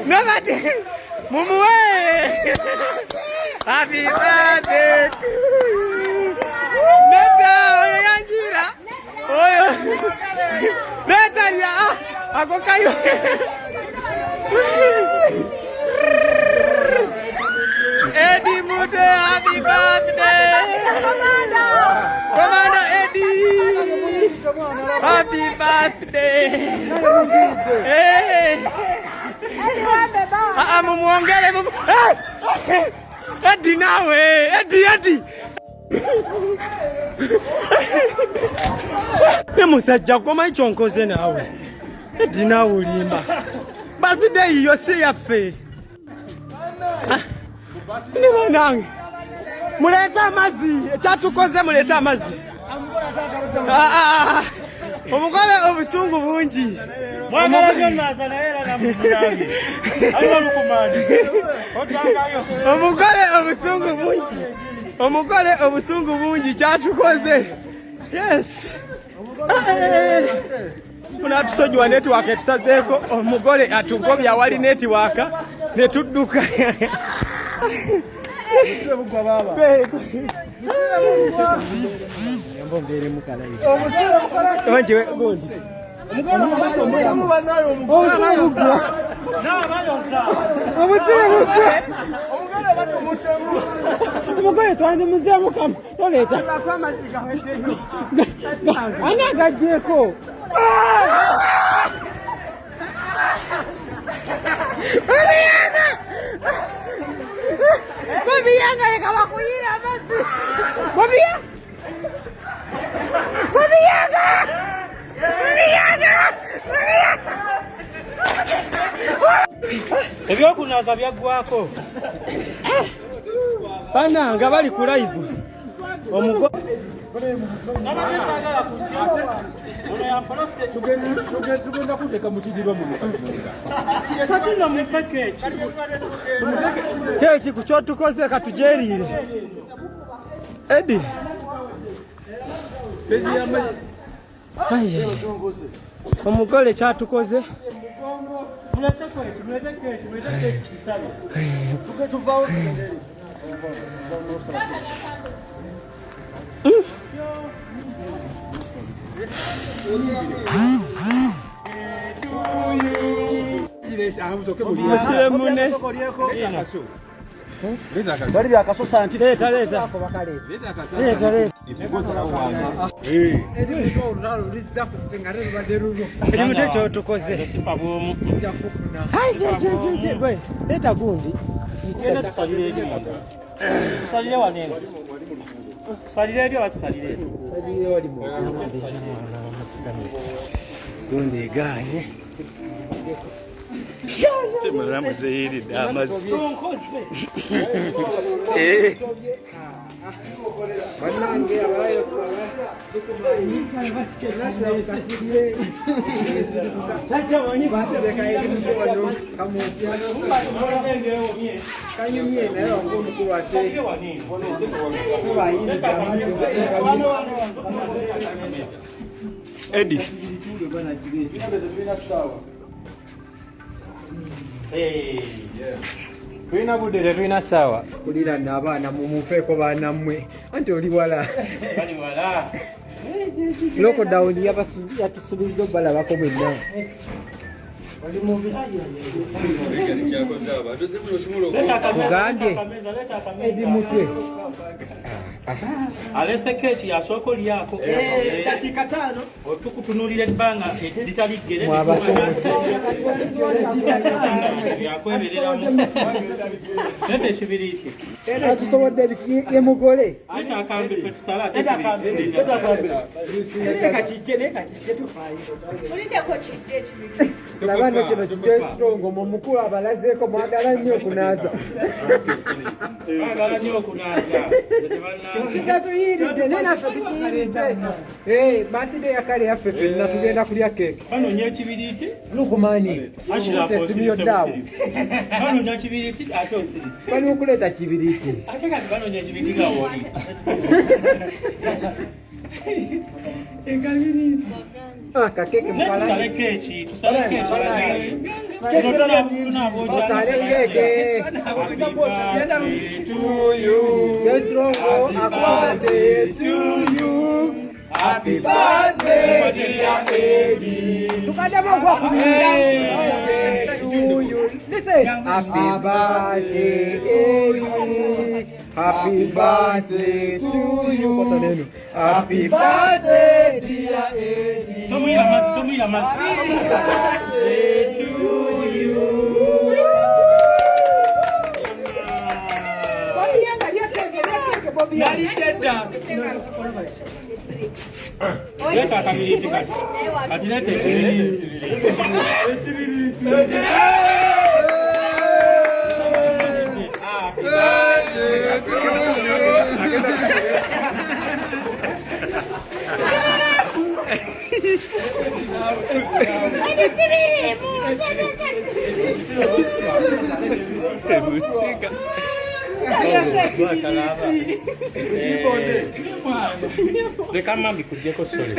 Nobody. Mumuwe. Happy birthday to you. Neta yanjira. Oyo. Neta ya. Akokayo. Eddie Mute, happy birthday. Commander Eddie. Happy birthday. Hey. Mumuongele mumu. Eddie nawe. Eddie. Musajja koma icho nkoze nawe. Eddie nawe ulimba. Birthday yose yafe. Ni wanange. Muleta amazi. Ekyatukoze muleta amazi. Omugole obusungu bungi. Mwagala byonna naera na mutangi. Ayo mukumani. Otangayo. Omugole obusungu bungi kyatukoze. Yes. Funa tusojwa network etusazeeko omugole atugobya wali network ne tudduka. Musebugwa baba. Mbongere mukala hivi. Wanje gondi. Omugole muba nayo omugole. Omugole bato mutemu. Omugole twande muzemu kam. Oleta. Ana gazeko. Bobiyanga yakawa kuyira basi. Bobiyanga. Ebyokunaza byaggwako. Bana nga bali ku live. Omugole tugenda kuteka mukijirwa mu tatuna mu package. keki ku kyotukoze katujerire. Eddie. Omugole kyatukoze. Mulete kisabe. tuvaawo Musire mune. bali byakaso santi. Leta. Elimute kyotukoze. Sifa bwomu. Gwe, leta gundi. Tugenda tusalire eri moto. Tusalire wanene. Tusalire eri abatusalire. Gundi ganye. Semana muzeyiri amazi. Banange abayo Eddie. Tulina budde tetulina ssaawa. kulira n'abaana mumupeeko baana mmwe anti oli wala. Bali wala. Lockdown yatusubiza obalabako mwenna. Tugambye Eddie Mutwe alese keki yasooka olyako dakiika 5 otukutunuulira ebbanga litali ggere yakwebereramu nete ekibiriiti tusobodde ye mugole ate akambe fe tusala labano kino kikyesitrongo mumukulu abalazeeko mwagala nnyo okunaaza Tuyiridde nenaffe tukiyiridde. Birthday ya kale yaffe ffenna tugenda kulya keeki. banoonya ekibiriiti Lukumani tesimiyo ddaawo. banoonya kibiriiti ate osirise Bali okuleeta kibiriiti. ate kati banoonya ekibiriiti nga woli Kakeke mpala. Tusale kechi. Tusale kechi. To you. Yes, Rongo. Happy to you. Happy birthday, dear baby. Tukada Mungu to you. Listen. Happy birthday, happy birthday to you. Happy birthday, dear Eddie. Happy birthday to you. Leta kamiliti kasi. Atilete kimiliti. Reka mami kujeko sole.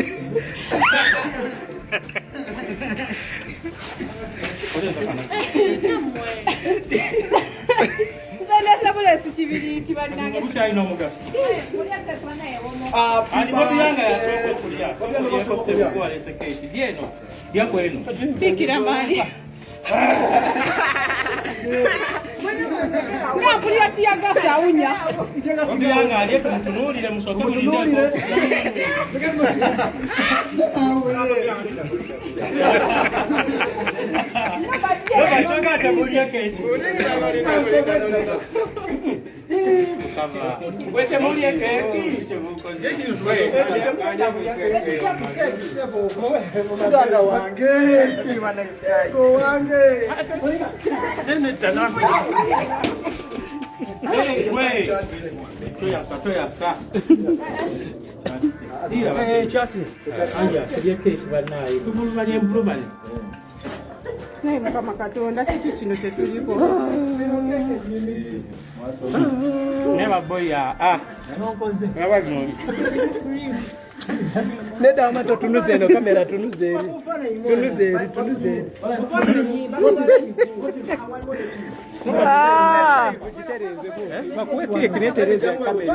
Kama katonda kiki kino tetuliko. Never boy ya Neda amato tunuze no kamera tunuze makuweke kinetereza kamera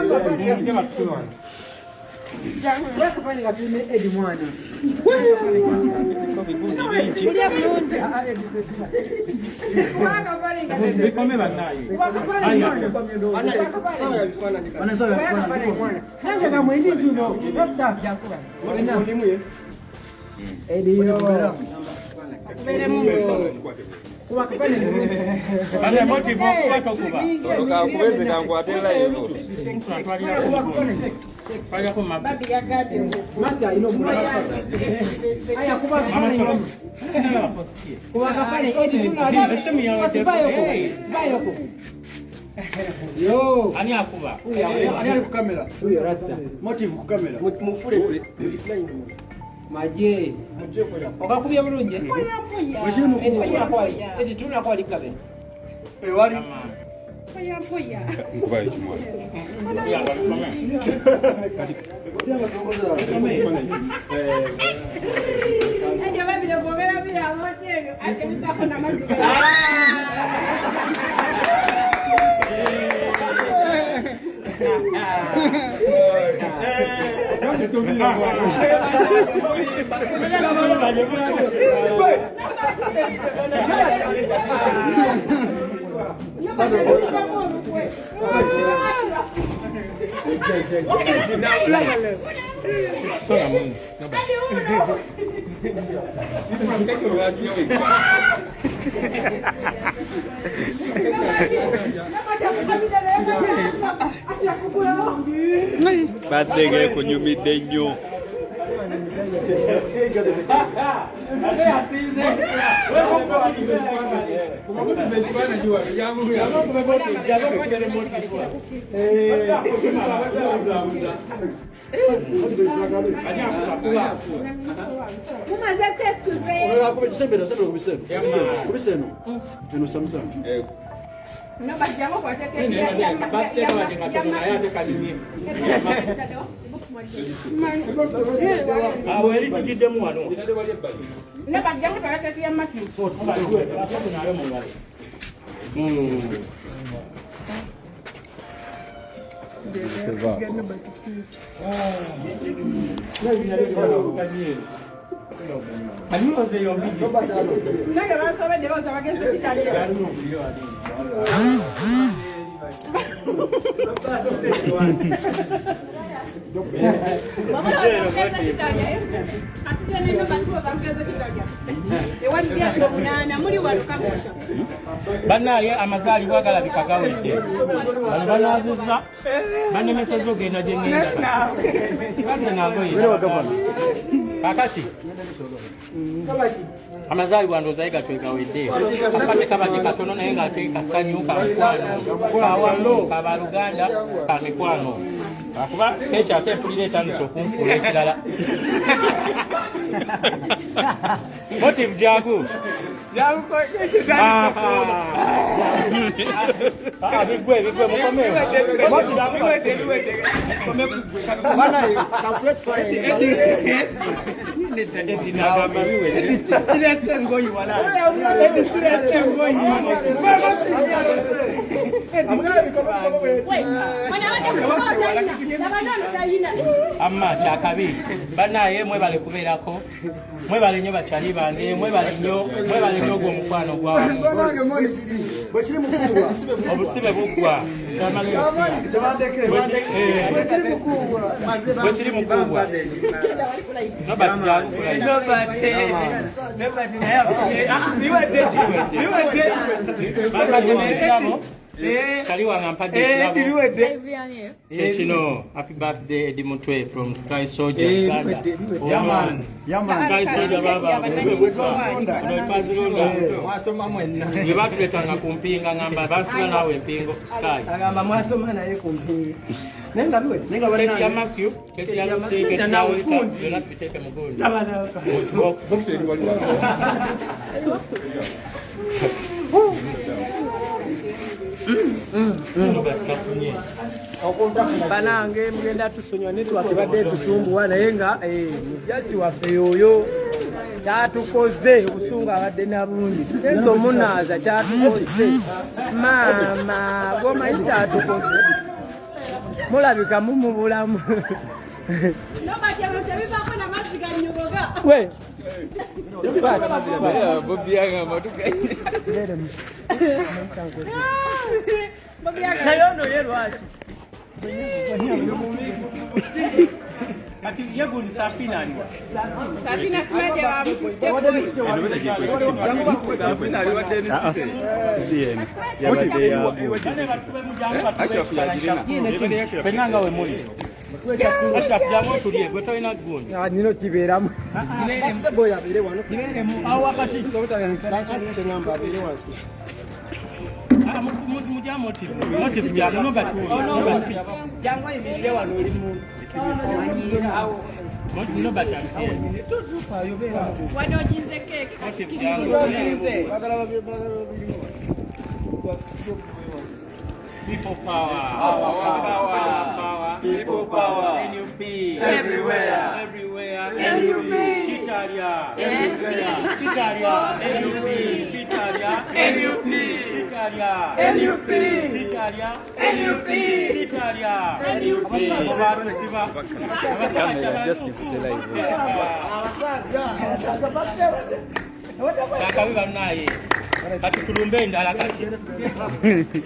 ani akuba ani ku kamera huyo rasta motive ku kamera mufure kule maje okakubya bulungi edi tunakwali kabe wali Nkubaye kimwa. Badege kunyumide nnyo. No bajjamo kwate keke ya aweri tugiddemu wano no bajjamo kwate keke ya maki Naga basobedde baza bagenze kitalya. Bannaye amazaalibwa galabika gawedde bano banaazuza banemeseza ogenda gye ngenda kakati amazaalibwa ndowooza ye gatwe gawedde akate kabadde katono naye ng'ate kasanyu kawamu kabaluganda ka mikwano akuba ekyate empulira etandise okunfuula ekirala motive jagu bigwe mukomewo amma kyakabi banaye mwebale kubeerako mwebale nnyo bakyali bange mwebale nnyo ogwo omukwano gwawe obusibe buggwa bwekiri mukubwa ekirabo kali wange ampadde ekirabo kyekino happy birthday Eddie Mutwe from Sky Soldier Uganda Sky Soldier baba Mwasoma mwenna. ye batuletanga ku mpinga ngamba bansiba naawe empingo Sky Agamba mwasoma naye ku mpinga. keti ya Matthew keti ya Lucy keti ya Walter byonna tubiteeke mu gundi box banange mugenda tusonywa network badde tusumbuwa naye nga mujazi waffe yoyo kyatukoze obusungu abadde nabungi tugenza omunaaza kyatukoze maama gomanyi kyatukoze mulabika mumubulamu we Naye ono ye lwaki? kati ye gundi Safina aliwa Safina simaje penanga we muli Ashraf jangu tulie gwe tolina gundi nino kibeeramu awo wakati muja motive jangu no batuuli Jangu ayimirire wano oli muntu. no batuuli Wano jinze keke motive jangu People power. People power. NUP. Everywhere. NUP. Chitaria. Everywhere. Chitaria. NUP. Chitaria. NUP. Chitaria. NUP. Chitaria. NUP. Chitaria. NUP. Abantu siba. Just put live. Chakabiba naye. Kati tulumbe endala kati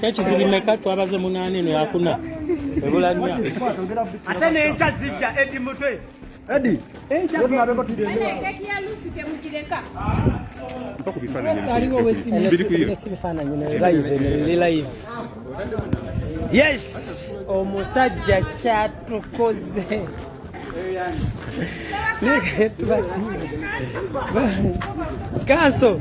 ekizirimeka twabaze 8 eno yakuna ebula nnya Ate n'enkya zijja Eddie Mutwe. Eddie keki ya Lucy temukireka live yes omusajja kyatukoze Kanso